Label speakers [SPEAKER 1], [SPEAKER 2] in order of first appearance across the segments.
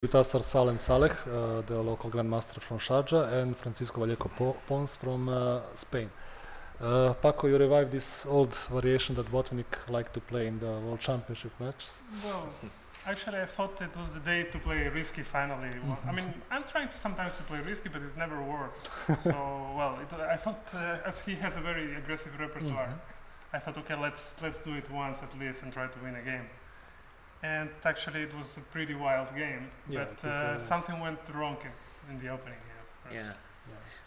[SPEAKER 1] With us are Salem Saleh, the local grandmaster from Sharjah, and Francisco Vallejo Pons from Spain. Paco, you revived this old variation that Botvinnik liked to play in the World Championship matches.
[SPEAKER 2] Well, actually, I thought it was the day to play risky finally. I mean, I'm trying to sometimes to play risky, but it never works. So, I thought as he has a very aggressive repertoire, I thought, okay, let's do it once at least and try to win a game. And actually, it was a pretty wild game, but something went wrong in the opening. Yeah,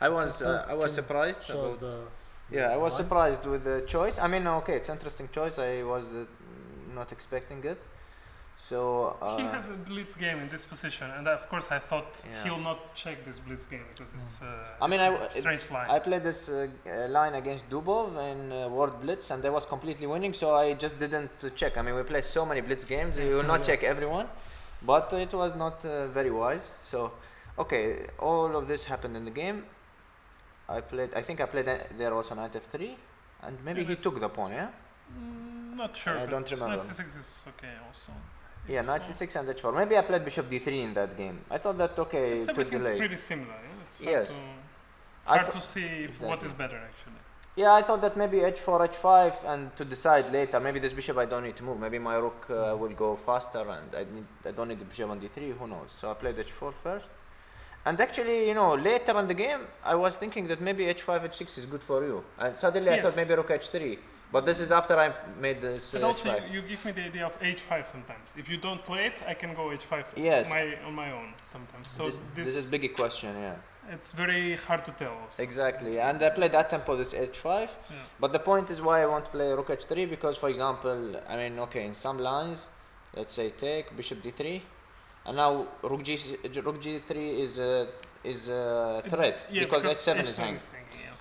[SPEAKER 2] of course.
[SPEAKER 3] I was surprised. I was surprised with the choice. I mean, okay, it's an interesting choice. I was not expecting it. So
[SPEAKER 2] he has a blitz game in this position, and of course I thought he'll not check this blitz game because it's a strange line.
[SPEAKER 3] I played this line against Dubov in World Blitz, and I was completely winning, so I just didn't check. I mean, we play so many blitz games, you will not check everyone, but it was not very wise. So, okay, all of this happened in the game. I think I played there also knight f3, and maybe he took the pawn, yeah?
[SPEAKER 2] Not sure.
[SPEAKER 3] I don't remember.
[SPEAKER 2] Knight c6 is okay also.
[SPEAKER 3] Yeah, knight c6 and h4. Maybe I played bishop d3 in that game. I thought that, okay,
[SPEAKER 2] it's
[SPEAKER 3] to delay.
[SPEAKER 2] Pretty similar, yeah? It's
[SPEAKER 3] hard
[SPEAKER 2] to see what is better, actually.
[SPEAKER 3] Yeah, I thought that maybe h4, h5, and to decide later, maybe this bishop I don't need to move. Maybe my rook will go faster, and I don't need the bishop on d3, who knows. So I played h4 first. And actually, you know, later in the game, I was thinking that maybe h5, h6 is good for you. And suddenly I thought maybe rook h3. But this is after I made this.
[SPEAKER 2] But also, you give me the idea of h5 sometimes. If you don't play it, I can go h5 on my own sometimes. So
[SPEAKER 3] this is a big question, yeah.
[SPEAKER 2] It's very hard to tell also.
[SPEAKER 3] Exactly, and I played that tempo, this h5. But the point is why I want to play rook h3, because, for example, I mean, okay, in some lines, let's say take bishop d3, and now rook g3 is a threat because h7 is hanging.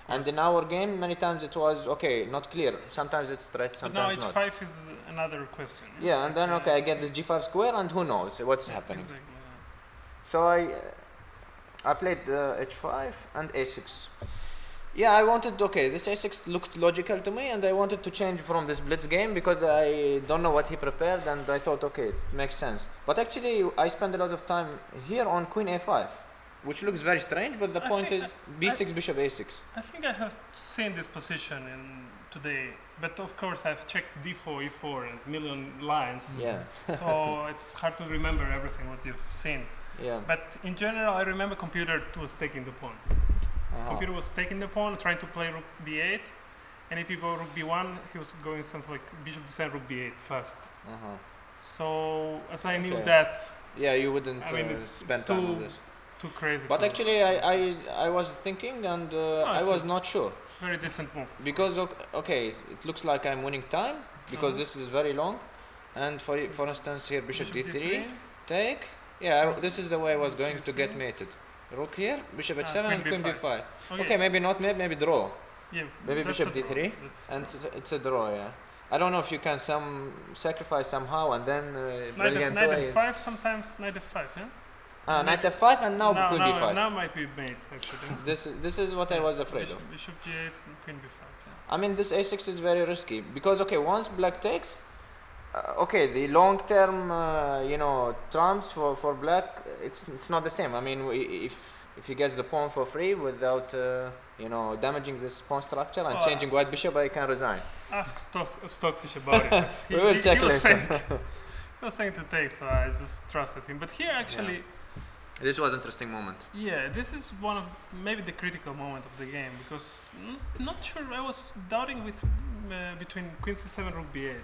[SPEAKER 3] And in our game, many times it was, okay, not clear. Sometimes it's threat, sometimes not.
[SPEAKER 2] But now h5 is another question.
[SPEAKER 3] Yeah, and then, okay, I get this g5 square, and who knows what's happening.
[SPEAKER 2] Exactly,
[SPEAKER 3] So I played h5 and a6. Yeah, I wanted, okay, this a6 looked logical to me, and I wanted to change from this blitz game because I don't know what he prepared, and I thought, okay, it makes sense. But actually, I spent a lot of time here on queen a5. Which looks very strange, but the point is b6, bishop a6.
[SPEAKER 2] I think I have seen this position today, but of course I've checked d4, e4, and million lines.
[SPEAKER 3] Yeah.
[SPEAKER 2] So it's hard to remember everything what you've seen.
[SPEAKER 3] Yeah.
[SPEAKER 2] But in general, I remember computer was taking the pawn. Computer was taking the pawn, trying to play rook b8, and if you go rook b1, he was going something like bishop d7, rook b8 first. So as I knew that.
[SPEAKER 3] Yeah, you wouldn't spend time on this.
[SPEAKER 2] Too crazy.
[SPEAKER 3] But actually, I was thinking, and I was not sure.
[SPEAKER 2] Very decent move.
[SPEAKER 3] Because okay, it looks like I'm winning time because this is very long, and for instance here bishop d3, take. Yeah, this is the way I was going to get mated. Rook here, bishop h7, and queen b5. Okay, maybe not mate, maybe draw.
[SPEAKER 2] Yeah.
[SPEAKER 3] Maybe bishop d3, and it's a draw. Yeah. I don't know if you can sacrifice somehow and then brilliant
[SPEAKER 2] knight
[SPEAKER 3] ways.
[SPEAKER 2] f5 sometimes, knight f5, yeah.
[SPEAKER 3] Knight f5 and now queen b5.
[SPEAKER 2] Now might be mate actually.
[SPEAKER 3] This is what I was afraid of.
[SPEAKER 2] Bishop g8 and queen b5. Yeah.
[SPEAKER 3] I mean this a6 is very risky because okay, once black takes, okay, the long term trumps for black it's not the same. I mean if he gets the pawn for free without damaging this pawn structure and changing white bishop, I can resign.
[SPEAKER 2] Ask Stockfish about it.
[SPEAKER 3] We will check later.
[SPEAKER 2] He was saying to take, so I just trusted him. But here actually.
[SPEAKER 3] Yeah. This was an interesting moment.
[SPEAKER 2] Yeah, this is one of maybe the critical moment of the game because not sure. I was doubting between queen c7 rook b8.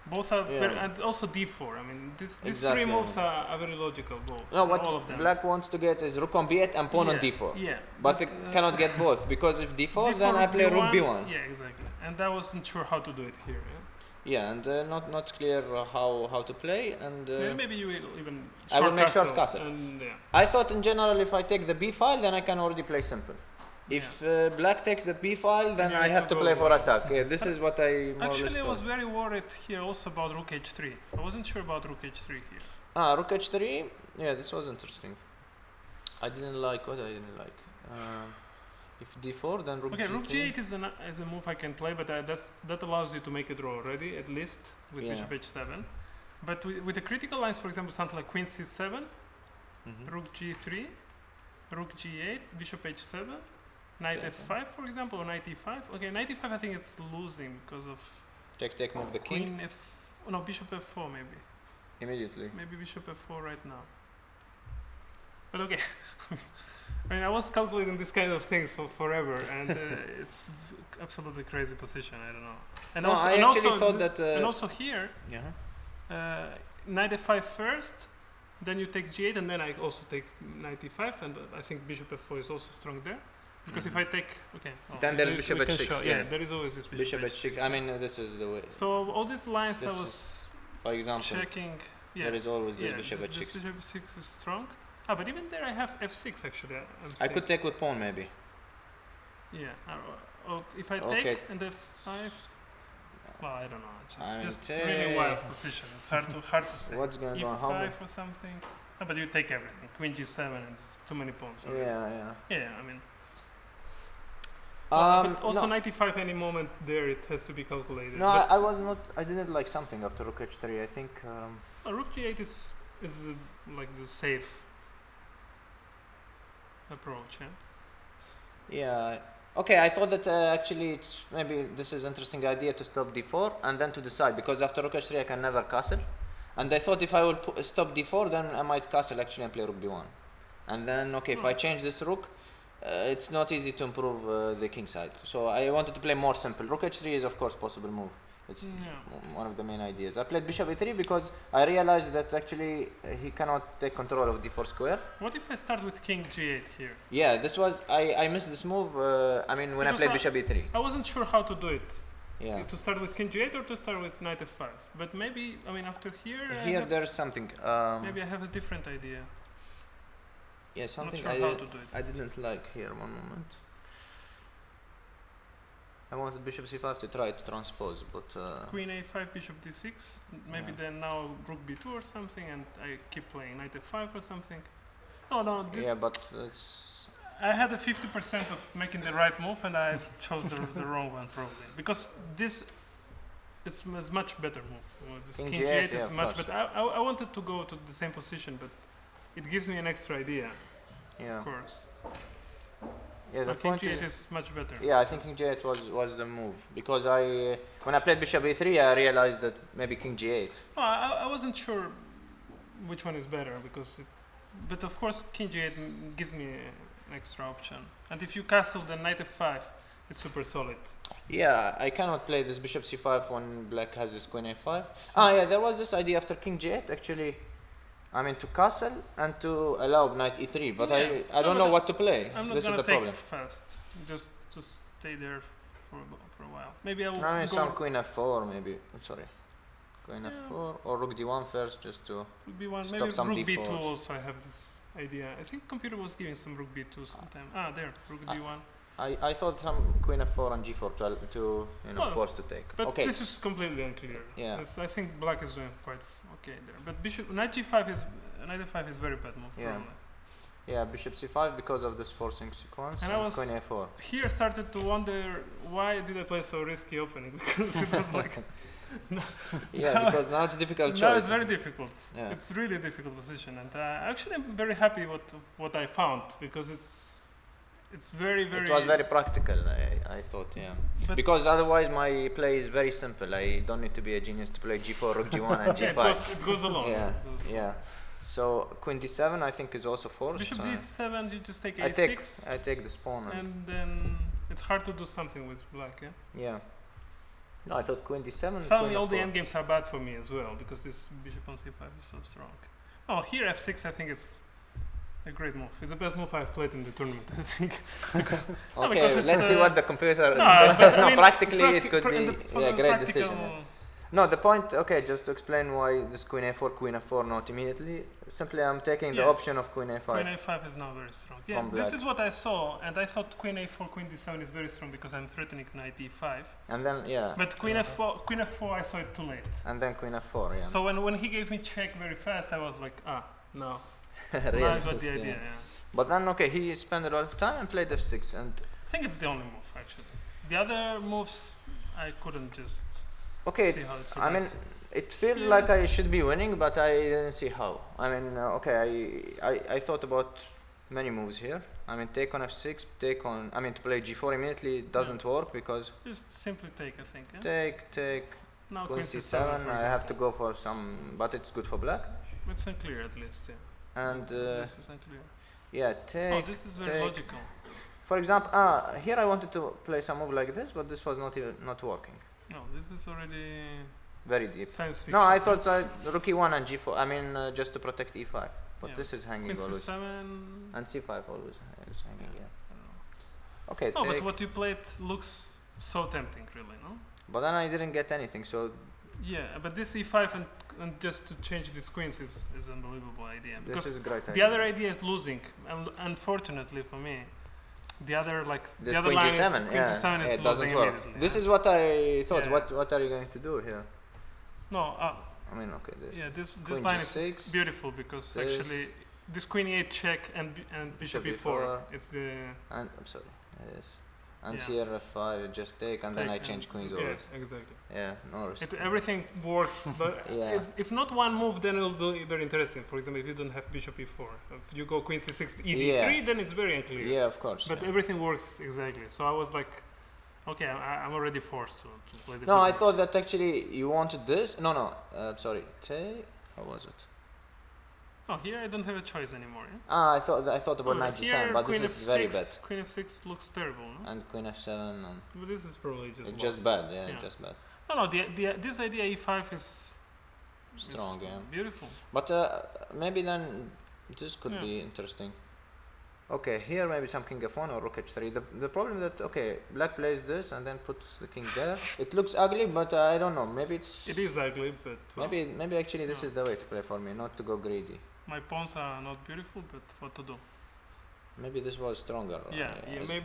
[SPEAKER 2] Both are very, and also d4. I mean, these three moves are very logical. Both.
[SPEAKER 3] No, what
[SPEAKER 2] all of them.
[SPEAKER 3] Black wants to get is rook on b8 and pawn on d4.
[SPEAKER 2] Yeah,
[SPEAKER 3] but it cannot get both because if d4 then I play rook b1.
[SPEAKER 2] Yeah, exactly. And I wasn't sure how to do it here.
[SPEAKER 3] Yeah, and not clear how to play, and
[SPEAKER 2] maybe you will even.
[SPEAKER 3] I will make short castle.
[SPEAKER 2] And,
[SPEAKER 3] I thought in general if I take the b file, then I can already play simple. If black takes the b file, then I have to play for attack. Yeah, this is what I more
[SPEAKER 2] actually I was very worried here also about rook h3. I wasn't sure about rook h3 here.
[SPEAKER 3] Rook h3. Yeah, this was interesting. I didn't like what I didn't like. If d4, then rook g3.
[SPEAKER 2] Rook g8 is a move I can play, but that allows you to make a draw already, at least, with bishop h7. But with the critical lines, for example, something like queen c7, rook g3, rook g8, bishop h7, knight f5, for example, or knight e5. Okay, knight e5 I think it's losing because of
[SPEAKER 3] Take, move the king.
[SPEAKER 2] queen f. No, bishop f4 maybe.
[SPEAKER 3] Immediately.
[SPEAKER 2] Maybe bishop f4 right now. But okay. I mean, I was calculating this kind of things for forever, and it's absolutely crazy position. I don't know. And
[SPEAKER 3] No,
[SPEAKER 2] also,
[SPEAKER 3] I
[SPEAKER 2] and
[SPEAKER 3] actually
[SPEAKER 2] also
[SPEAKER 3] thought that.
[SPEAKER 2] and also here,
[SPEAKER 3] Yeah.
[SPEAKER 2] knight f5 first, then you take g8, and then I also take knight e5, and I think bishop f4 is also strong there. Because if I take, okay. Oh,
[SPEAKER 3] Then there's bishop
[SPEAKER 2] we can
[SPEAKER 3] h6.
[SPEAKER 2] show- yeah, there is always this
[SPEAKER 3] Bishop h6. I mean, this is the way.
[SPEAKER 2] so all these lines
[SPEAKER 3] This
[SPEAKER 2] I was
[SPEAKER 3] For example,
[SPEAKER 2] checking. Yeah,
[SPEAKER 3] there is always this
[SPEAKER 2] yeah,
[SPEAKER 3] bishop
[SPEAKER 2] this
[SPEAKER 3] h6.
[SPEAKER 2] bishop f6 is strong. Ah, but even there I have f6 actually.
[SPEAKER 3] I could take with pawn maybe.
[SPEAKER 2] Yeah. If I
[SPEAKER 3] Okay.
[SPEAKER 2] take and f5, well, I don't know. It's
[SPEAKER 3] I
[SPEAKER 2] just
[SPEAKER 3] mean,
[SPEAKER 2] really wild position. It's hard to say.
[SPEAKER 3] What's going on?
[SPEAKER 2] e5 or something. Ah, but you take everything. Queen g7 and it's too many pawns. already.
[SPEAKER 3] Yeah.
[SPEAKER 2] Yeah, I mean. But also
[SPEAKER 3] no,
[SPEAKER 2] 95 any moment there it has to be calculated.
[SPEAKER 3] no,
[SPEAKER 2] But
[SPEAKER 3] I was not. I didn't like something after rook h3. I think.
[SPEAKER 2] rook g8 is like the safe approach. Yeah.
[SPEAKER 3] Yeah. Okay, I thought that actually it's maybe this is interesting idea to stop d4 and then to decide, because after rook h3 I can never castle, and I thought if I will stop d4 then I might castle actually and play rook b1, and then okay if I change this rook, it's not easy to improve the king side. So I wanted to play more simple. Rook h3 is of course possible move. It's one of the main ideas. I played bishop e3 because I realized that actually he cannot take control of d4 square.
[SPEAKER 2] What if I start with king g8 here?
[SPEAKER 3] Yeah, this was I missed this move. I mean when
[SPEAKER 2] Because
[SPEAKER 3] I played bishop e3.
[SPEAKER 2] I wasn't sure how to do it.
[SPEAKER 3] Yeah.
[SPEAKER 2] To start with king g8 or to start with knight f5. But maybe, I mean, after here,
[SPEAKER 3] Here there's something.
[SPEAKER 2] maybe I have a different idea.
[SPEAKER 3] Yeah, something
[SPEAKER 2] Not sure how to do it.
[SPEAKER 3] I didn't like here. One moment. I wanted bishop c5 to try to transpose, but
[SPEAKER 2] Queen a5, bishop d6. Maybe
[SPEAKER 3] Yeah.
[SPEAKER 2] then now rook b2 or something, and I keep playing knight f5 or something. Oh no, this.
[SPEAKER 3] yeah, but it's
[SPEAKER 2] I had a 50% of making the right move, and I chose the wrong one probably, because this is a much better move. This
[SPEAKER 3] King
[SPEAKER 2] king
[SPEAKER 3] G8,
[SPEAKER 2] g8
[SPEAKER 3] yeah,
[SPEAKER 2] is
[SPEAKER 3] of
[SPEAKER 2] much
[SPEAKER 3] course.
[SPEAKER 2] better. I wanted to go to the same position, but it gives me an extra idea,
[SPEAKER 3] yeah,
[SPEAKER 2] of course.
[SPEAKER 3] yeah. The
[SPEAKER 2] But king
[SPEAKER 3] point
[SPEAKER 2] g8
[SPEAKER 3] is,
[SPEAKER 2] is much better.
[SPEAKER 3] yeah, I think king g8 was the move, because I when I played bishop e3 I realized that maybe king g8.
[SPEAKER 2] No, I wasn't sure which one is better, because but of course king g8 gives me an extra option. And if you castle then knight f5, it's super solid.
[SPEAKER 3] Yeah, I cannot play this bishop c5 when black has this queen a5.
[SPEAKER 2] So-
[SPEAKER 3] Yeah, there was this idea after king g8 actually. I mean to castle and to allow knight e3, but
[SPEAKER 2] Yeah.
[SPEAKER 3] I don't
[SPEAKER 2] No,
[SPEAKER 3] know
[SPEAKER 2] but
[SPEAKER 3] what to play.
[SPEAKER 2] I'm not
[SPEAKER 3] This is
[SPEAKER 2] gonna
[SPEAKER 3] the
[SPEAKER 2] take
[SPEAKER 3] problem.
[SPEAKER 2] fast. Just stay there for a while. Maybe I will
[SPEAKER 3] I mean
[SPEAKER 2] go
[SPEAKER 3] some queen f4 maybe. Sorry, queen
[SPEAKER 2] Yeah.
[SPEAKER 3] f4 or rook d1 first, just to.
[SPEAKER 2] rook b1.
[SPEAKER 3] Stop
[SPEAKER 2] Maybe
[SPEAKER 3] some
[SPEAKER 2] rook b2
[SPEAKER 3] d4s.
[SPEAKER 2] also. I have this idea. I think computer was giving some rook b2 sometime. There, rook d1.
[SPEAKER 3] I thought some queen f4 and g4 to
[SPEAKER 2] Well,
[SPEAKER 3] force to take.
[SPEAKER 2] But
[SPEAKER 3] Okay.
[SPEAKER 2] this is completely unclear.
[SPEAKER 3] Yeah.
[SPEAKER 2] I think black is doing quite okay there. But bishop knight g5 is knight f5 is very bad move.
[SPEAKER 3] Yeah.
[SPEAKER 2] Probably.
[SPEAKER 3] Yeah, bishop c5 because of this forcing sequence
[SPEAKER 2] And
[SPEAKER 3] and,
[SPEAKER 2] I was-
[SPEAKER 3] queen a4.
[SPEAKER 2] Here I started to wonder why did I play so risky opening, because it was like
[SPEAKER 3] Yeah, because now it's a difficult choice.
[SPEAKER 2] now it's very difficult.
[SPEAKER 3] Yeah.
[SPEAKER 2] It's really a difficult position, and actually I'm very happy what I found, because it's very
[SPEAKER 3] It was very practical, I thought, yeah.
[SPEAKER 2] But-
[SPEAKER 3] Because otherwise my play is very simple. I don't need to be a genius to play g4, rook g1 and
[SPEAKER 2] yeah,
[SPEAKER 3] g5.
[SPEAKER 2] it goes along.
[SPEAKER 3] Yeah,
[SPEAKER 2] It goes along.
[SPEAKER 3] yeah. So queen d7 I think is also forced.
[SPEAKER 2] Bishop d7, you just take
[SPEAKER 3] I
[SPEAKER 2] a6,
[SPEAKER 3] take the pawn and
[SPEAKER 2] and then it's hard to do something with black. Yeah.
[SPEAKER 3] yeah. No, I thought queen d7.
[SPEAKER 2] Suddenly
[SPEAKER 3] queen
[SPEAKER 2] all the
[SPEAKER 3] f4.
[SPEAKER 2] endgames are bad for me as well, because this bishop on c5 is so strong. Oh, here f6 I think it's a great move. It's the best move I've played in the tournament, I think. No,
[SPEAKER 3] Okay,
[SPEAKER 2] because it's,
[SPEAKER 3] let's see what the computer.
[SPEAKER 2] No, but I mean,
[SPEAKER 3] practically it could
[SPEAKER 2] in
[SPEAKER 3] be
[SPEAKER 2] for
[SPEAKER 3] a
[SPEAKER 2] the
[SPEAKER 3] great
[SPEAKER 2] practical-
[SPEAKER 3] decision. Yeah. No, the point. Okay, just to explain why this queen a4 not immediately. Simply, I'm taking the
[SPEAKER 2] Yeah.
[SPEAKER 3] option of queen a5.
[SPEAKER 2] Queen a5 is now very strong. Yeah,
[SPEAKER 3] From
[SPEAKER 2] this
[SPEAKER 3] black.
[SPEAKER 2] is what I saw, and I thought queen a4, queen d7 is very strong because I'm threatening knight e5.
[SPEAKER 3] And then yeah.
[SPEAKER 2] But queen f4 I saw it too late.
[SPEAKER 3] And then queen f4. Yeah.
[SPEAKER 2] So when he gave me check very fast, I was like, no.
[SPEAKER 3] Really
[SPEAKER 2] Now I got
[SPEAKER 3] fast,
[SPEAKER 2] the idea,
[SPEAKER 3] yeah.
[SPEAKER 2] yeah.
[SPEAKER 3] But then okay, he spent a lot of time and played f6 and.
[SPEAKER 2] I think it's the only move, actually. The other moves, I couldn't just
[SPEAKER 3] Okay,
[SPEAKER 2] see how it's
[SPEAKER 3] I mean, It feels
[SPEAKER 2] Yeah.
[SPEAKER 3] like I should be winning, but I didn't see how. I mean, okay, I thought about many moves here. I mean, take on f6, take on. I mean, to play g4 immediately doesn't work because
[SPEAKER 2] Just simply take, I think. Yeah?
[SPEAKER 3] take
[SPEAKER 2] Now
[SPEAKER 3] queen
[SPEAKER 2] queen
[SPEAKER 3] c7.
[SPEAKER 2] c7, for
[SPEAKER 3] I have to
[SPEAKER 2] example.
[SPEAKER 3] go for some, but it's good for black.
[SPEAKER 2] It's unclear at least, yeah.
[SPEAKER 3] And
[SPEAKER 2] This is unclear.
[SPEAKER 3] yeah,
[SPEAKER 2] Oh,
[SPEAKER 3] take.
[SPEAKER 2] this is very
[SPEAKER 3] take.
[SPEAKER 2] logical.
[SPEAKER 3] For example, here I wanted to play some move like this, but this was not working.
[SPEAKER 2] No, this is already
[SPEAKER 3] Very deep.
[SPEAKER 2] science fiction.
[SPEAKER 3] No, I
[SPEAKER 2] yeah?
[SPEAKER 3] thought rook e1 and g4. I mean, just to protect e5. But
[SPEAKER 2] Yeah.
[SPEAKER 3] this is hanging
[SPEAKER 2] Queen
[SPEAKER 3] always.
[SPEAKER 2] c7.
[SPEAKER 3] And c5 always is hanging.
[SPEAKER 2] Yeah,
[SPEAKER 3] Yeah.
[SPEAKER 2] I don't know.
[SPEAKER 3] Okay.
[SPEAKER 2] Oh,
[SPEAKER 3] take.
[SPEAKER 2] but what you played looks so tempting, really, no?
[SPEAKER 3] But then I didn't get anything. So
[SPEAKER 2] Yeah, but this e5 and just to change these queens is unbelievable idea.
[SPEAKER 3] this
[SPEAKER 2] Because
[SPEAKER 3] is a great
[SPEAKER 2] the
[SPEAKER 3] idea.
[SPEAKER 2] other idea is losing, and unfortunately for me, the other
[SPEAKER 3] This
[SPEAKER 2] the other
[SPEAKER 3] queen
[SPEAKER 2] line
[SPEAKER 3] g7,
[SPEAKER 2] is, queen
[SPEAKER 3] yeah,
[SPEAKER 2] g7 is
[SPEAKER 3] it doesn't
[SPEAKER 2] losing
[SPEAKER 3] work.
[SPEAKER 2] immediately.
[SPEAKER 3] This
[SPEAKER 2] yeah.
[SPEAKER 3] is what I thought.
[SPEAKER 2] Yeah.
[SPEAKER 3] What are you going to do here?
[SPEAKER 2] No,
[SPEAKER 3] I mean, okay, this.
[SPEAKER 2] yeah, this
[SPEAKER 3] Queen
[SPEAKER 2] line
[SPEAKER 3] g6,
[SPEAKER 2] is beautiful because
[SPEAKER 3] this,
[SPEAKER 2] actually this queen e8 check and bishop
[SPEAKER 3] bishop
[SPEAKER 2] e4.
[SPEAKER 3] e4.
[SPEAKER 2] It's the
[SPEAKER 3] And I'm sorry. Yes. And
[SPEAKER 2] Yeah.
[SPEAKER 3] here f5, just take, and then I
[SPEAKER 2] take
[SPEAKER 3] change queens
[SPEAKER 2] yeah,
[SPEAKER 3] always.
[SPEAKER 2] exactly.
[SPEAKER 3] Yeah, no risk.
[SPEAKER 2] Everything works, but
[SPEAKER 3] Yeah.
[SPEAKER 2] if not one move, then it'll be very interesting. For example, if you don't have bishop e4, if you go queen c6, ed3,
[SPEAKER 3] Yeah.
[SPEAKER 2] then it's very unclear.
[SPEAKER 3] Yeah, of course.
[SPEAKER 2] But
[SPEAKER 3] yeah.
[SPEAKER 2] everything works exactly. So I was like, okay, I'm already forced to play the
[SPEAKER 3] No, I
[SPEAKER 2] good
[SPEAKER 3] thought
[SPEAKER 2] moves.
[SPEAKER 3] that actually you wanted this. No, sorry. Take. How was it?
[SPEAKER 2] Oh, here I don't have a choice anymore. Yeah?
[SPEAKER 3] I thought about
[SPEAKER 2] Oh,
[SPEAKER 3] knight
[SPEAKER 2] here
[SPEAKER 3] g7, but
[SPEAKER 2] queen
[SPEAKER 3] this is
[SPEAKER 2] f6,
[SPEAKER 3] very bad.
[SPEAKER 2] Queen f6 looks terrible, no?
[SPEAKER 3] And queen f7, and
[SPEAKER 2] But this is probably just
[SPEAKER 3] it's just
[SPEAKER 2] lost.
[SPEAKER 3] bad. Yeah,
[SPEAKER 2] Yeah.
[SPEAKER 3] just bad.
[SPEAKER 2] No, this idea e5 is
[SPEAKER 3] Strong, yeah.
[SPEAKER 2] beautiful.
[SPEAKER 3] But maybe then this could
[SPEAKER 2] Yeah.
[SPEAKER 3] be interesting. Okay, here maybe some king f1 or rook h3. The problem that okay, black plays this and then puts the king there. It looks ugly, but I don't know. Maybe it's
[SPEAKER 2] It is ugly, but well,
[SPEAKER 3] maybe actually this
[SPEAKER 2] Yeah.
[SPEAKER 3] is the way to play for me, not to go greedy.
[SPEAKER 2] my pawns are not beautiful, but what to do?
[SPEAKER 3] Maybe this was stronger.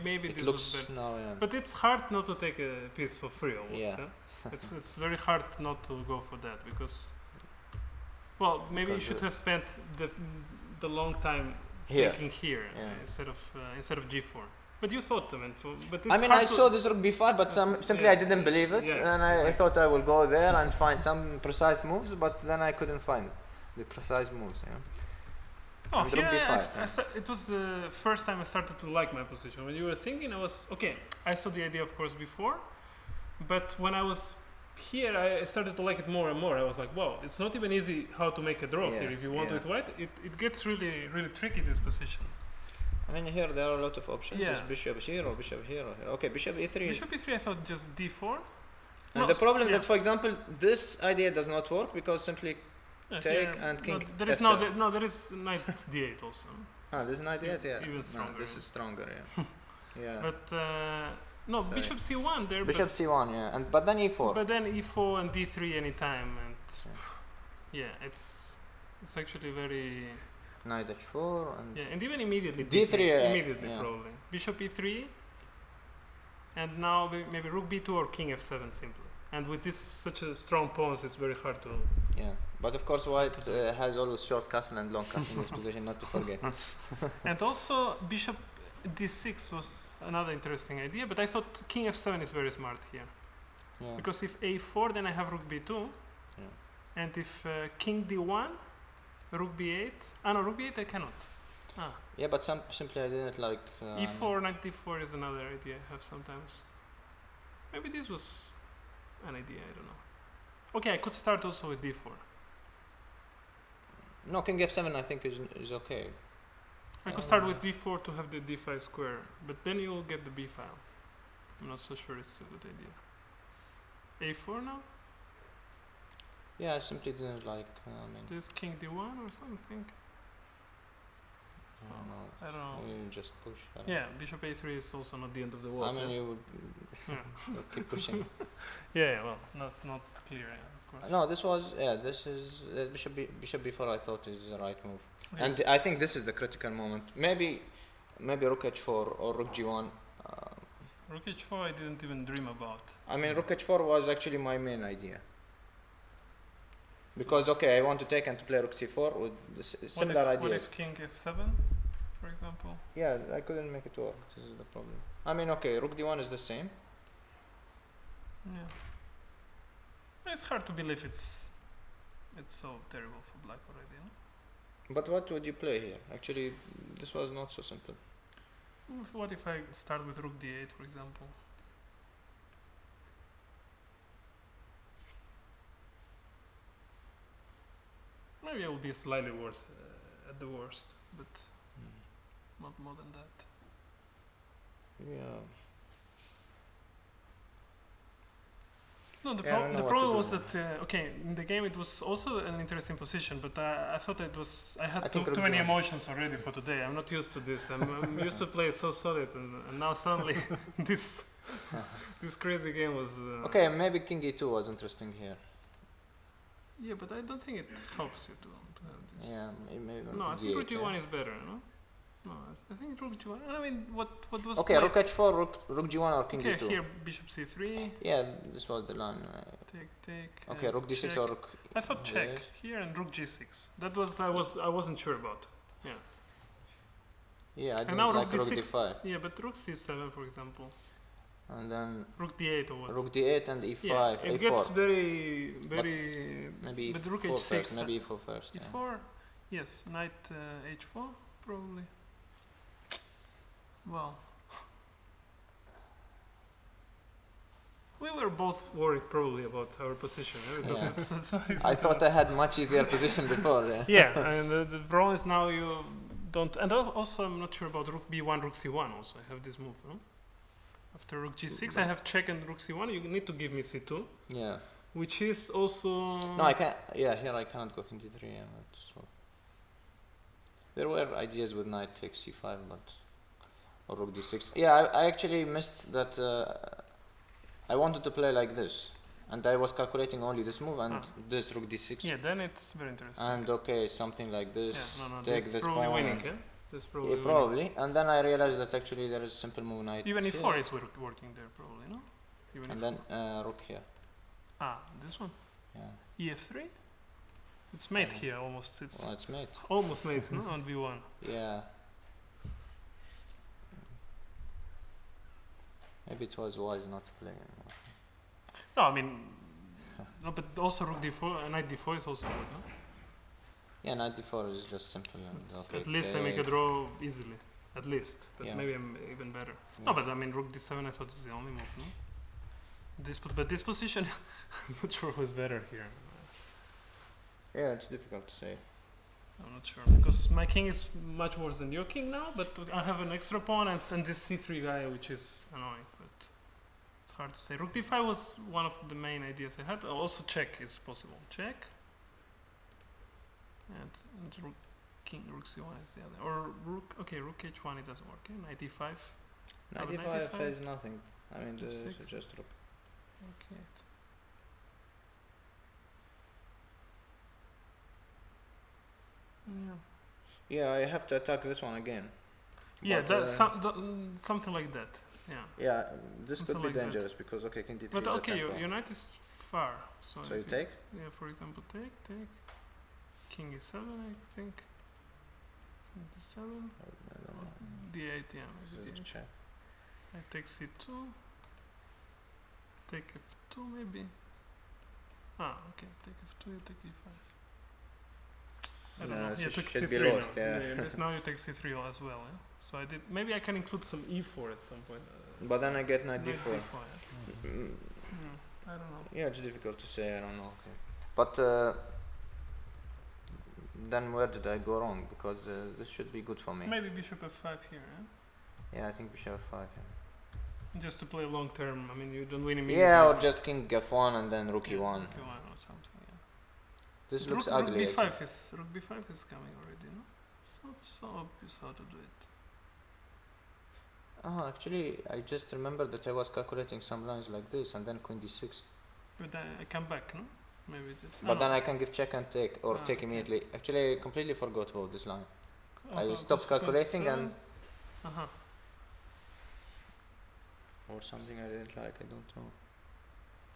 [SPEAKER 2] Maybe
[SPEAKER 3] it
[SPEAKER 2] this
[SPEAKER 3] looks
[SPEAKER 2] was better.
[SPEAKER 3] now. Yeah.
[SPEAKER 2] But it's hard not to take a piece for free almost.
[SPEAKER 3] Yeah.
[SPEAKER 2] Yeah? It's very hard not to go for that because, well, maybe you
[SPEAKER 3] Because
[SPEAKER 2] should have spent the long time
[SPEAKER 3] Here.
[SPEAKER 2] thinking here
[SPEAKER 3] Yeah.
[SPEAKER 2] instead of g4. But you thought, but it's
[SPEAKER 3] I mean,
[SPEAKER 2] hard
[SPEAKER 3] I
[SPEAKER 2] to-
[SPEAKER 3] saw this rook b5, but simply
[SPEAKER 2] Yeah.
[SPEAKER 3] I didn't believe it,
[SPEAKER 2] Yeah,
[SPEAKER 3] and I
[SPEAKER 2] exactly.
[SPEAKER 3] thought I will go there and find some precise moves, but then I couldn't find the precise moves. Yeah.
[SPEAKER 2] Oh,
[SPEAKER 3] And rook
[SPEAKER 2] here
[SPEAKER 3] b5,
[SPEAKER 2] it was the first time I started to like my position. When you were thinking, I was okay. I saw the idea, of course, before, but when I was here, I started to like it more and more. I was like, wow, it's not even easy how to make a draw
[SPEAKER 3] Yeah,
[SPEAKER 2] here. If you want
[SPEAKER 3] yeah.
[SPEAKER 2] with white, it gets really tricky, this position.
[SPEAKER 3] I mean, here there are a lot of options.
[SPEAKER 2] Yeah.
[SPEAKER 3] It's bishop here or bishop here. Or here. Okay, bishop e3.
[SPEAKER 2] Bishop e3, I thought just d4.
[SPEAKER 3] And
[SPEAKER 2] No,
[SPEAKER 3] the problem
[SPEAKER 2] yeah.
[SPEAKER 3] that, for example, this idea does not work because simply take
[SPEAKER 2] here,
[SPEAKER 3] and king
[SPEAKER 2] No, there is
[SPEAKER 3] f7.
[SPEAKER 2] there is knight d8 also.
[SPEAKER 3] This is an idea. Yeah.
[SPEAKER 2] Even
[SPEAKER 3] No,
[SPEAKER 2] stronger.
[SPEAKER 3] this is stronger. Yeah. Yeah.
[SPEAKER 2] But no,
[SPEAKER 3] Sorry.
[SPEAKER 2] bishop c1 there.
[SPEAKER 3] Bishop c1. Yeah. And then e4.
[SPEAKER 2] But then e4 and d3 anytime, and yeah, it's actually very.
[SPEAKER 3] Knight h4 and
[SPEAKER 2] Yeah, and even immediately
[SPEAKER 3] D3,
[SPEAKER 2] immediately
[SPEAKER 3] yeah.
[SPEAKER 2] probably bishop e3, and now maybe rook b2 or king f7 simply. And with this such a strong pawns, it's very hard to.
[SPEAKER 3] yeah. But of course, white has always short castle and long castle in this position, not to forget.
[SPEAKER 2] And also bishop d6 was another interesting idea, but I thought king f7 is very smart here
[SPEAKER 3] Yeah.
[SPEAKER 2] because if a4, then I have rook b2,
[SPEAKER 3] Yeah.
[SPEAKER 2] and if king d1, rook b8. Ah no, rook b8 I cannot. Ah.
[SPEAKER 3] Yeah, but simply I didn't like.
[SPEAKER 2] E4, knight d4 is another idea I have sometimes. Maybe this was an idea, I don't know. Okay, I could start also with d4.
[SPEAKER 3] No, king f7 I think is okay.
[SPEAKER 2] I could start with d4 to have the d5 square, but then you'll get the b file. I'm not so sure it's a good idea. a4 now?
[SPEAKER 3] Yeah, I simply didn't like.
[SPEAKER 2] This king d1 or something?
[SPEAKER 3] I don't know.
[SPEAKER 2] I don't know.
[SPEAKER 3] You just push. I don't know.
[SPEAKER 2] Yeah, bishop a3 is also not the end of the world.
[SPEAKER 3] I mean,
[SPEAKER 2] yeah?
[SPEAKER 3] you would
[SPEAKER 2] Yeah.
[SPEAKER 3] just keep pushing.
[SPEAKER 2] Yeah, well, that's not clear, yeah, of course.
[SPEAKER 3] No, this is bishop b4. I thought is the right move,
[SPEAKER 2] Yeah.
[SPEAKER 3] and I think this is the critical moment. Maybe rook h4 or rook g1.
[SPEAKER 2] Rook h4 I didn't even dream about.
[SPEAKER 3] I mean, rook h4 was actually my main idea. Because okay, I want to take and to play rook c4 with the similar
[SPEAKER 2] What
[SPEAKER 3] ideas.
[SPEAKER 2] if king f7, for example?
[SPEAKER 3] Yeah, I couldn't make it work. This is the problem. I mean, okay, rook d1 is the same.
[SPEAKER 2] Yeah. It's hard to believe it's It's so terrible for black already, no?
[SPEAKER 3] But what would you play here? Actually, this was not so simple.
[SPEAKER 2] What if I start with rook d8, for example? Maybe I will be slightly worse at the worst, but not more than that.
[SPEAKER 3] Yeah.
[SPEAKER 2] No, the
[SPEAKER 3] Yeah, I don't know what to
[SPEAKER 2] problem
[SPEAKER 3] do
[SPEAKER 2] was
[SPEAKER 3] now.
[SPEAKER 2] that okay, in the game it was also an interesting position, but I thought it was I had
[SPEAKER 3] I think
[SPEAKER 2] too
[SPEAKER 3] rook
[SPEAKER 2] many
[SPEAKER 3] d1.
[SPEAKER 2] emotions already for today. I'm not used to this. I'm used to play so solid, and now suddenly this this crazy game was.
[SPEAKER 3] Okay, maybe king e2 was interesting here.
[SPEAKER 2] Yeah, but I don't think it helps you to have this.
[SPEAKER 3] Yeah, maybe
[SPEAKER 2] No, I think rook
[SPEAKER 3] d8.
[SPEAKER 2] g1 is better, no? No, I think rook g1. I mean, what was
[SPEAKER 3] Okay,
[SPEAKER 2] played?
[SPEAKER 3] rook h4, rook g1 or king
[SPEAKER 2] Okay,
[SPEAKER 3] e2.
[SPEAKER 2] here bishop c3.
[SPEAKER 3] Yeah, this was the line.
[SPEAKER 2] Take.
[SPEAKER 3] Okay, rook d6
[SPEAKER 2] check.
[SPEAKER 3] or rook.
[SPEAKER 2] I thought check
[SPEAKER 3] Yes.
[SPEAKER 2] here and rook g6. That was I wasn't sure about. Yeah.
[SPEAKER 3] Yeah, I
[SPEAKER 2] And
[SPEAKER 3] didn't
[SPEAKER 2] now
[SPEAKER 3] like
[SPEAKER 2] rook
[SPEAKER 3] rook
[SPEAKER 2] d6.
[SPEAKER 3] d5.
[SPEAKER 2] Yeah, but rook c7, for example.
[SPEAKER 3] And then
[SPEAKER 2] Rook d8 or what?
[SPEAKER 3] rook d8 and e5,
[SPEAKER 2] yeah, it
[SPEAKER 3] a4.
[SPEAKER 2] gets very.
[SPEAKER 3] Maybe
[SPEAKER 2] But rook
[SPEAKER 3] e4
[SPEAKER 2] h6.
[SPEAKER 3] first. Maybe e4 first. Yeah.
[SPEAKER 2] e4. Yes, knight h4 probably. Well, we were both worried probably about our position because
[SPEAKER 3] Yeah.
[SPEAKER 2] it's
[SPEAKER 3] I thought I had much easier position before. Yeah.
[SPEAKER 2] yeah, and the problem is now you don't. And also, I'm not sure about rook b1, rook c1. Also, I have this move. No? After rook g6, I have check and rook c1. You need to give me c2,
[SPEAKER 3] Yeah.
[SPEAKER 2] which is also.
[SPEAKER 3] No, I can't. Yeah, here I cannot go king d3. Yeah, that's true. There were ideas with knight takes c5, but or rook d6. Yeah, I actually missed that. I wanted to play like this, and I was calculating only this move and this rook d6.
[SPEAKER 2] Yeah, then it's very interesting.
[SPEAKER 3] And okay, something like this.
[SPEAKER 2] yeah, no,
[SPEAKER 3] Take
[SPEAKER 2] this
[SPEAKER 3] this
[SPEAKER 2] probably
[SPEAKER 3] pawn.
[SPEAKER 2] winning.
[SPEAKER 3] and-
[SPEAKER 2] Yeah, this probably.
[SPEAKER 3] Yeah,
[SPEAKER 2] winning.
[SPEAKER 3] probably. And then I realized that actually there is simple move knight.
[SPEAKER 2] Even
[SPEAKER 3] here,
[SPEAKER 2] e4 is working there, probably, no? Even
[SPEAKER 3] And
[SPEAKER 2] e4.
[SPEAKER 3] then rook here.
[SPEAKER 2] This one.
[SPEAKER 3] Yeah.
[SPEAKER 2] ef3. It's mate here almost. It's
[SPEAKER 3] Well, it's mate.
[SPEAKER 2] almost mate, no? On b1.
[SPEAKER 3] Yeah. Maybe it was wise not to play.
[SPEAKER 2] No, I mean, no, but also rook d4, knight d4 is also good, no?
[SPEAKER 3] Yeah, knight d4 is just simple. And okay,
[SPEAKER 2] At least I make a
[SPEAKER 3] take.
[SPEAKER 2] draw easily. At least. But
[SPEAKER 3] Yeah.
[SPEAKER 2] maybe I'm even better.
[SPEAKER 3] Yeah.
[SPEAKER 2] No, but I mean, rook d7 I thought is the only move, no? But this position, I'm not sure who's better here.
[SPEAKER 3] Yeah, it's difficult to say.
[SPEAKER 2] I'm not sure because my king is much worse than your king now, but I have an extra pawn and this c3 guy, which is annoying. But it's hard to say. Rook d5 was one of the main ideas I had. Also, check is possible. Check. And rook c1 is the other. Or rook. Okay, rook h1 it doesn't work. Knight e5.
[SPEAKER 3] Knight
[SPEAKER 2] but
[SPEAKER 3] d5
[SPEAKER 2] knight
[SPEAKER 3] is nothing. I mean, this
[SPEAKER 2] F6.
[SPEAKER 3] is just rook.
[SPEAKER 2] Okay. Yeah.
[SPEAKER 3] Yeah, I have to attack this one again.
[SPEAKER 2] Yeah,
[SPEAKER 3] But,
[SPEAKER 2] something like that. Yeah.
[SPEAKER 3] Yeah, this
[SPEAKER 2] Something
[SPEAKER 3] could be
[SPEAKER 2] like that.
[SPEAKER 3] dangerous because okay, king d3
[SPEAKER 2] But
[SPEAKER 3] is a
[SPEAKER 2] okay,
[SPEAKER 3] tempo.
[SPEAKER 2] your knight is far. So,
[SPEAKER 3] So
[SPEAKER 2] if
[SPEAKER 3] you take?
[SPEAKER 2] Yeah, for example, take. King e7, I think. King d7.
[SPEAKER 3] I don't know.
[SPEAKER 2] D8, yeah.
[SPEAKER 3] This
[SPEAKER 2] Maybe
[SPEAKER 3] is
[SPEAKER 2] D8.
[SPEAKER 3] check.
[SPEAKER 2] I take c2. Take f2, maybe. Okay, take f2, you take e5. I don't
[SPEAKER 3] No,
[SPEAKER 2] know.
[SPEAKER 3] so
[SPEAKER 2] Yeah,
[SPEAKER 3] you
[SPEAKER 2] took
[SPEAKER 3] should
[SPEAKER 2] c3
[SPEAKER 3] be
[SPEAKER 2] now.
[SPEAKER 3] lost, yeah.
[SPEAKER 2] This now you take c3 as well, yeah? So I did. Maybe I can include some e4 at some point.
[SPEAKER 3] But then I get knight
[SPEAKER 2] Knight
[SPEAKER 3] d4.
[SPEAKER 2] yeah.
[SPEAKER 3] Mm,
[SPEAKER 2] I don't know.
[SPEAKER 3] yeah, it's difficult to say. I don't know. Okay. But then where did I go wrong? Because this should be good for me.
[SPEAKER 2] Maybe bishop f5 here, yeah?
[SPEAKER 3] Yeah, I think bishop f5. Yeah.
[SPEAKER 2] Just to play long term. I mean, you don't win immediately.
[SPEAKER 3] Yeah, or just king f1 and then rook
[SPEAKER 2] Yeah,
[SPEAKER 3] e1.
[SPEAKER 2] rook e1 or something, yeah.
[SPEAKER 3] This
[SPEAKER 2] But
[SPEAKER 3] looks
[SPEAKER 2] rook
[SPEAKER 3] ugly.
[SPEAKER 2] b5
[SPEAKER 3] actually.
[SPEAKER 2] rook b5 is coming already, no? It's not so obvious how to do it.
[SPEAKER 3] Actually, I just remember that I was calculating some lines like this and then queen d6.
[SPEAKER 2] But I come back, no? Maybe it is.
[SPEAKER 3] But then I can give check and take, or take
[SPEAKER 2] okay.
[SPEAKER 3] immediately. Actually, I completely forgot about this line. I
[SPEAKER 2] Okay,
[SPEAKER 3] stopped calculating and...
[SPEAKER 2] Uh-huh.
[SPEAKER 3] Or something I didn't like, I don't know.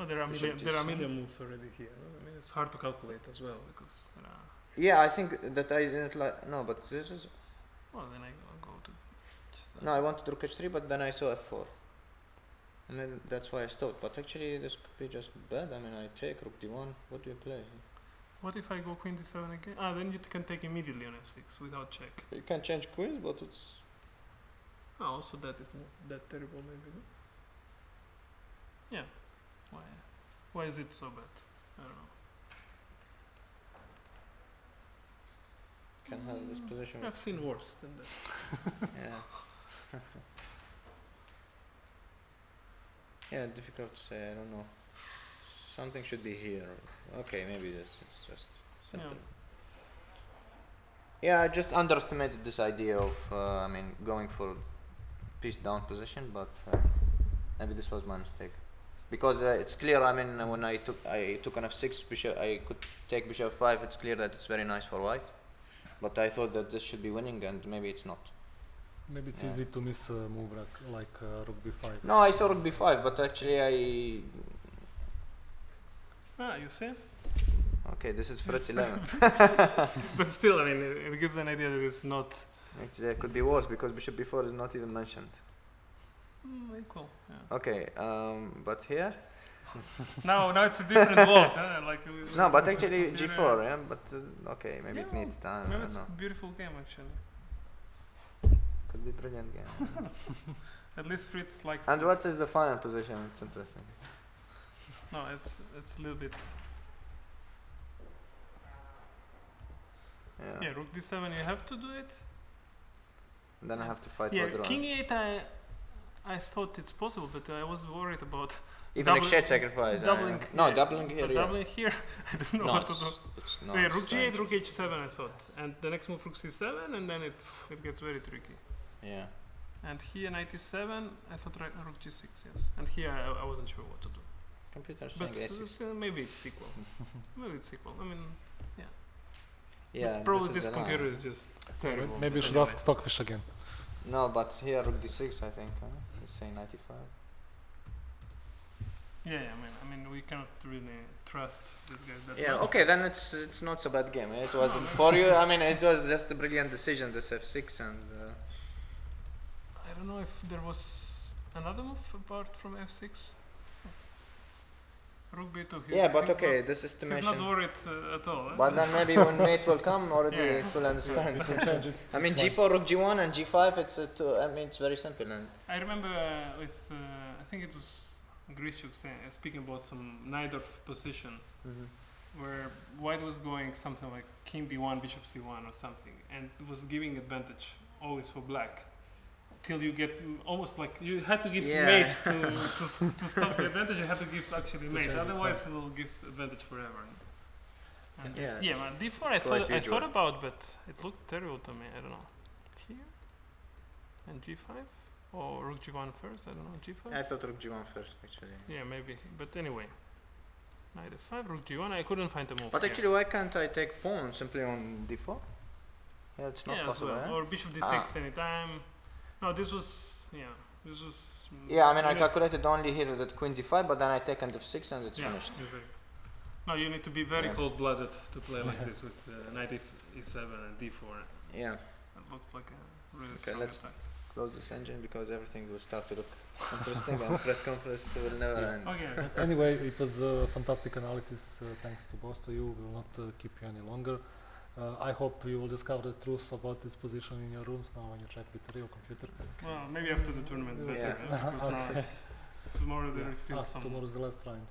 [SPEAKER 2] Oh, there are
[SPEAKER 3] Bishop
[SPEAKER 2] million moves already here. I mean, it's hard to calculate as well because there are.
[SPEAKER 3] Yeah, I think that I didn't like... No, but this is...
[SPEAKER 2] Well, then I'll go to.
[SPEAKER 3] No, I wanted rook h3, but then I saw f4. And then that's why I stopped. But actually, this could be just bad. I mean, I take rook d1. What do you play?
[SPEAKER 2] What if I go queen d7 again? Ah, then you can take immediately on f6 without check.
[SPEAKER 3] You can change queens, but it's...
[SPEAKER 2] Ah, also that is not that terrible, maybe. No? Yeah. Why? Why is it so bad? I don't know.
[SPEAKER 3] Can have this position.
[SPEAKER 2] I've seen worse than that.
[SPEAKER 3] Yeah. Yeah, difficult to say. I don't know. Something should be here. Okay, maybe this is just simple. Yeah, I just underestimated this idea of, I mean, going for piece down position, but maybe this was my mistake. Because it's clear. I mean, when I took an f6 bishop, I could take bishop 5. It's clear that it's very nice for white. But I thought that this should be winning, and maybe it's not.
[SPEAKER 1] Maybe it's
[SPEAKER 3] Yeah.
[SPEAKER 1] easy to miss a move like rook b5.
[SPEAKER 3] No, I saw rook b5, but actually
[SPEAKER 2] Ah, you see?
[SPEAKER 3] okay, this is Fritz 11.
[SPEAKER 2] But still, I mean, it gives an idea that it's not
[SPEAKER 3] Actually, it could be worse because bishop b4 is not even mentioned.
[SPEAKER 2] equal. Yeah.
[SPEAKER 3] Okay, but here?
[SPEAKER 2] Now it's a different world. Like
[SPEAKER 3] No, but actually
[SPEAKER 2] computer.
[SPEAKER 3] g4, yeah? But okay, maybe
[SPEAKER 2] Yeah,
[SPEAKER 3] it needs time, I
[SPEAKER 2] Maybe
[SPEAKER 3] don't
[SPEAKER 2] it's
[SPEAKER 3] know.
[SPEAKER 2] a beautiful game, actually.
[SPEAKER 3] Could be brilliant game.
[SPEAKER 2] At least Fritz likes.
[SPEAKER 3] And
[SPEAKER 2] it.
[SPEAKER 3] what is the final position? It's interesting.
[SPEAKER 2] No, it's a little bit.
[SPEAKER 3] Yeah.
[SPEAKER 2] Yeah, rook d7. You have to do it.
[SPEAKER 3] Then I have to fight
[SPEAKER 2] Yeah,
[SPEAKER 3] for draw.
[SPEAKER 2] king e8. I thought it's possible, but I was worried about
[SPEAKER 3] Even
[SPEAKER 2] double-
[SPEAKER 3] exchange sacrifice.
[SPEAKER 2] doubling.
[SPEAKER 3] No,
[SPEAKER 2] yeah,
[SPEAKER 3] doubling here, yeah.
[SPEAKER 2] Doubling here. I don't know
[SPEAKER 3] No,
[SPEAKER 2] what to do.
[SPEAKER 3] it's no.
[SPEAKER 2] Yeah,
[SPEAKER 3] it's
[SPEAKER 2] rook
[SPEAKER 3] strange.
[SPEAKER 2] g8, rook h7. I thought, and the next move rook c7, and then it gets very tricky.
[SPEAKER 3] Yeah.
[SPEAKER 2] And here knight e7. I thought rook g6. Yes, and here I wasn't sure what to do.
[SPEAKER 3] Computer saying
[SPEAKER 2] But
[SPEAKER 3] A6.
[SPEAKER 2] maybe it's equal. Maybe it's equal. I mean,
[SPEAKER 3] Yeah.
[SPEAKER 2] probably
[SPEAKER 3] is
[SPEAKER 2] this
[SPEAKER 3] the line.
[SPEAKER 2] computer is just terrible.
[SPEAKER 1] Maybe you
[SPEAKER 2] but
[SPEAKER 1] should
[SPEAKER 2] anyway.
[SPEAKER 1] ask Stockfish again.
[SPEAKER 3] No, but here rook d6, I think. He's saying 95.
[SPEAKER 2] Yeah, I mean, we cannot really trust this guy that
[SPEAKER 3] Yeah.
[SPEAKER 2] much.
[SPEAKER 3] Okay, then it's not so bad game. It was for you. I mean, it was just a brilliant decision. This f6 and.
[SPEAKER 2] I don't know if there was another move apart from f6. Rook b2.
[SPEAKER 3] Yeah, but
[SPEAKER 2] he's
[SPEAKER 3] okay,
[SPEAKER 2] not-
[SPEAKER 3] this
[SPEAKER 2] He's
[SPEAKER 3] estimation.
[SPEAKER 2] not worried at all.
[SPEAKER 3] But then maybe when mate will come already,
[SPEAKER 2] Yeah.
[SPEAKER 3] it will understand.
[SPEAKER 1] We can change it.
[SPEAKER 3] I mean,
[SPEAKER 1] It's fine.
[SPEAKER 3] g4, rook g1, and g5. I mean, it's very simple. And
[SPEAKER 2] I remember with I think it was Grishuk speaking about some Najdorf position where white was going something like king b1, bishop c1 or something, and it was giving advantage always for black. Till you get almost like you had to give
[SPEAKER 3] Yeah.
[SPEAKER 2] mate to stop the advantage. You had to give actually mate,
[SPEAKER 1] change it,
[SPEAKER 2] otherwise
[SPEAKER 1] right.
[SPEAKER 2] it will give advantage forever. And
[SPEAKER 3] Yeah,
[SPEAKER 2] yeah,
[SPEAKER 3] it's-
[SPEAKER 2] man, d4
[SPEAKER 3] it's quite
[SPEAKER 2] I
[SPEAKER 3] usual.
[SPEAKER 2] thought about, but it looked terrible to me. I don't know. Here and g5 or rook g1 first. I don't know. G5.
[SPEAKER 3] I thought rook g1 first, actually.
[SPEAKER 2] Yeah, maybe. But anyway, knight f5, rook g1. I couldn't find a move.
[SPEAKER 3] But
[SPEAKER 2] here.
[SPEAKER 3] actually, why can't I take pawn simply on d4? Yeah, it's not
[SPEAKER 2] yeah, as
[SPEAKER 3] possible.
[SPEAKER 2] well.
[SPEAKER 3] eh?
[SPEAKER 2] Or bishop d6 anytime. No, this was this was.
[SPEAKER 3] Yeah, I mean, I
[SPEAKER 2] you
[SPEAKER 3] calculated only here that queen d5, but then I take end f6 and it's
[SPEAKER 2] yeah,
[SPEAKER 3] finished.
[SPEAKER 2] exactly. No, you need to be very
[SPEAKER 3] Yeah.
[SPEAKER 2] cold-blooded to play like this with knight e7 and d4.
[SPEAKER 3] Yeah,
[SPEAKER 2] It looks like a really
[SPEAKER 3] Okay,
[SPEAKER 2] strong
[SPEAKER 3] let's-
[SPEAKER 2] attack.
[SPEAKER 3] close this engine because everything will start to look interesting and press conference will never
[SPEAKER 1] Yeah.
[SPEAKER 3] end.
[SPEAKER 2] Okay.
[SPEAKER 1] Anyway, it was a fantastic analysis. Thanks to both of you. We will not keep you any longer. I hope you will discover the truth about this position in your rooms now when you check with the real computer.
[SPEAKER 2] Well, maybe after the tournament, better,
[SPEAKER 3] Yeah.
[SPEAKER 2] because now
[SPEAKER 1] Okay.
[SPEAKER 2] it's tomorrow. There is still
[SPEAKER 1] Ah,
[SPEAKER 2] some.
[SPEAKER 1] tomorrow is the last round.